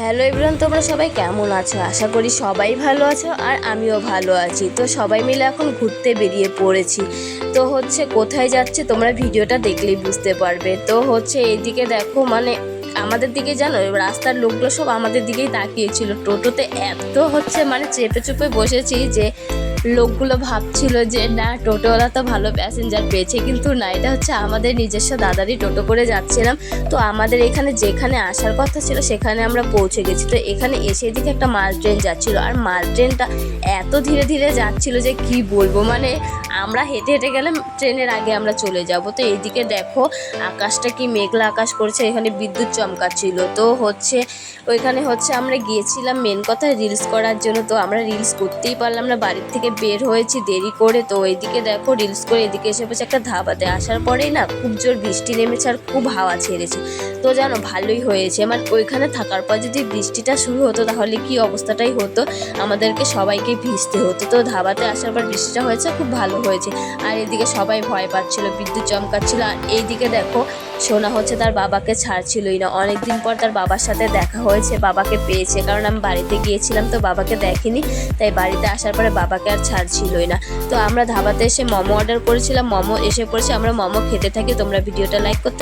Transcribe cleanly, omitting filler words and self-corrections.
Hello everyone, তোমরা সবাই কেমন আছো? আশা করি সবাই ভালো আছো আর আমিও ভালো আছি। তো সবাই মিলে এখন ঘুরতে বেরিয়ে পড়েছি। তো কোথায় যাচ্ছে তোমরা ভিডিওটা দেখলেই বুঝতে পারবে। তো এইদিকে দেখো, মানে আমাদের দিকে জানো, রাস্তার লোকগুলো সব আমাদের দিকেই তাকিয়েছিল। টোটোতে এত মানে চেপে চুপে বসেছি যে লোকগুলো ভাবছিল যে না, টোটোওয়ালা তো ভালো প্যাসেঞ্জার পেয়েছে, কিন্তু না, এটা আমাদের নিজস্ব দাদারই টোটো করে যাচ্ছিলাম। তো আমাদের এখানে যেখানে আসার কথা ছিল সেখানে আমরা পৌঁছে গেছি। তো এখানে এসে দিকে একটা মাল ট্রেন যাচ্ছিল, আর মাল ট্রেনটা এত ধীরে ধীরে যাচ্ছিল যে কি বলবো, মানে আমরা হেঁটে হেঁটে গেলে ট্রেনের আগে আমরা চলে যাব। তো এইদিকে দেখো আকাশটা কি মেঘলা আকাশ করছে, এখানে বিদ্যুৎ চমকাচ্ছিল। তো ওইখানে আমরা গিয়েছিলাম মেন কথা রিলস করার জন্য। তো আমরা রিলস করতেই পারলাম না, বাড়ির থেকে বের হয়েছি দেরি করে। তো এইদিকে দেখো রিলস করে এদিকে এসে পড়ছে একটা ধাবাতে। আসার পরেই না খুব জোর বৃষ্টি নেমেছে আর খুব হাওয়া ছেড়েছে। তো জানো ভালোই হয়েছে, মানে ওইখানে থাকার পর যদি বৃষ্টিটা শুরু হতো তাহলে কি অবস্থাটাই হতো, আমাদেরকে সবাইকে ভিজতে হতো। তো ধাবাতে আসার পর বৃষ্টিটা হয়েছে, খুব ভালো হয়েছে। আর এদিকে সবাই ভয় পাচ্ছিল, বিদ্যুৎ চমকাচ্ছিল। আর এইদিকে দেখো সোনা তার বাবাকে ছাড়ছিলই না। অনেকদিন পর তার বাবার সাথে দেখা হয়েছে, বাবাকে পেয়েছে। কারণ আমি বাড়িতে গিয়েছিলাম তো বাবাকে দেখিনি, তাই বাড়িতে আসার পরে বাবাকে আর ছাড়ছিলই না। তো আমরা ধাবাতে এসে মোমো অর্ডার করেছিলাম, মোমো এসে পড়েছে, আমরা মোমো খেতে থাকি। তোমরা ভিডিওটা লাইক করতে